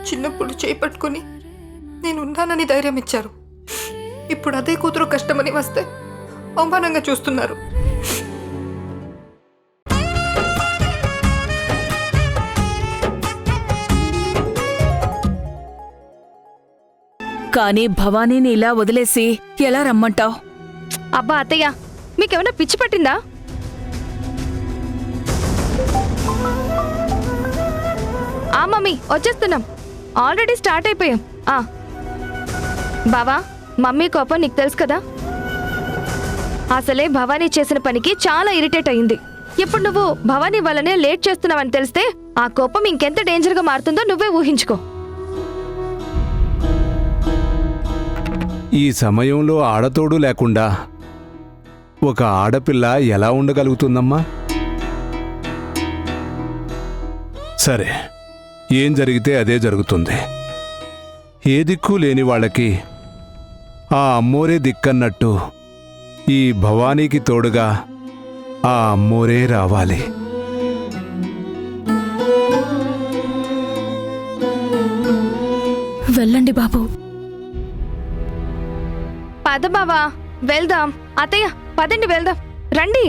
చిన్నప్పుడు చేపట్టుకుని నేను ఉన్నానని ధైర్యం ఇచ్చారు. ఇప్పుడు అదే కూతురు కష్టమని వస్తే అవమానంగా చూస్తున్నారు. కానీ భవానీని ఇలా వదిలేసి ఎలా రమ్మంటావ్? అబ్బా అత్తయ్య, మీకేమైనా పిచ్చి పట్టిందా? ఆ మమ్మీ, వచ్చేస్తున్నాం. ఆల్రెడీ స్టార్ట్ అయిపోయాం. బావా, మమ్మీ కోపం నీకు తెలుసు కదా. అసలే భవానీ చేసిన పనికి చాలా ఇరిటేట్ అయింది. ఇప్పుడు నువ్వు భవానీ వల్లనే లేట్ చేస్తున్నావని తెలిస్తే ఆ కోపం ఇంకెంత డేంజర్గా మారుతుందో నువ్వే ఊహించుకో. ఈ సమయంలో ఆడతోడు లేకుండా ఒక ఆడపిల్ల ఎలా ఉండగలుగుతుందమ్మా? సరే, ఏం జరిగితే అదే జరుగుతుంది. ఏ దిక్కు లేని వాళ్ళకి ఆ అమ్మోరే దిక్కన్నట్టు ఈ భవానీకి తోడుగా ఆ అమ్మోరే రావాలి. వెళ్ళండి బాబు. పద బావా, వెళ్దాం. అత్తయ్య, పదండి వెళ్దాం, రండి.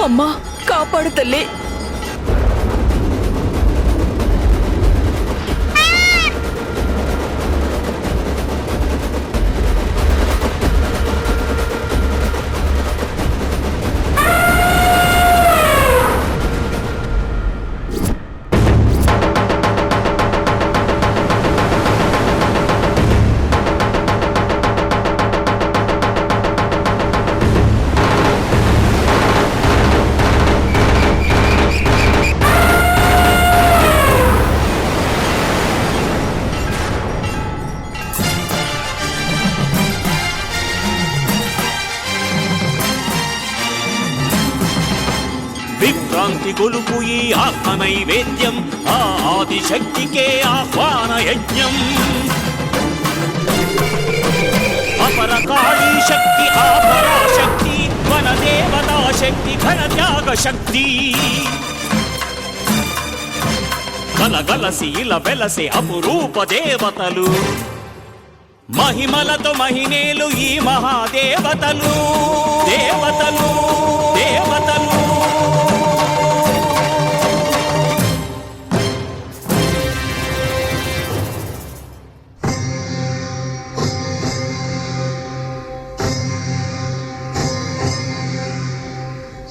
అమ్మా, కాపాడు తల్లి. విభ్రాంతి గొలుపు ఈ ఆత్మ నైవేద్యం, ఆ ఆదిశక్తికే ఆహ్వాన యజ్ఞం. అపరకాళీ శక్తి, ఆపరాశక్తి, వనదేవతా శక్తి, ఘనత్యాగ శక్తి. కలగలసి ఇలా వెలసే అపురూప దేవతలు, మహిమలతో మహినేలు ఈ మహాదేవతలు. దేవతలు, దేవతలు.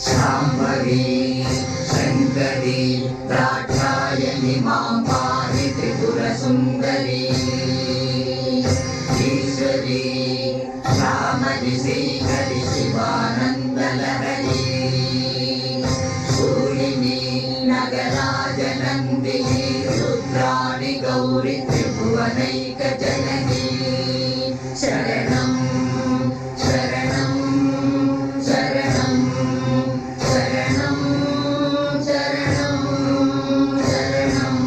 శాంభవి శంకరి దాక్షాయణి మాం పాహి త్రిపుర సుందరి ఈశ్వరి శ్యామలి శ్రీకరి శివానందలహరి సూర్యిని నగరాజనందిని రుద్రాణి గౌరి త్రిభువనైక జనని శరణం శరణం శరణం శరణం శరణం శరణం.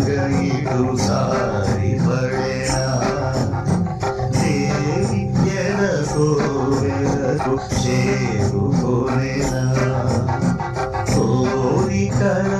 గంగైడు సారి పడేనా దేవి ఎనకోవెలకు చేరుకోనేనా కోరికల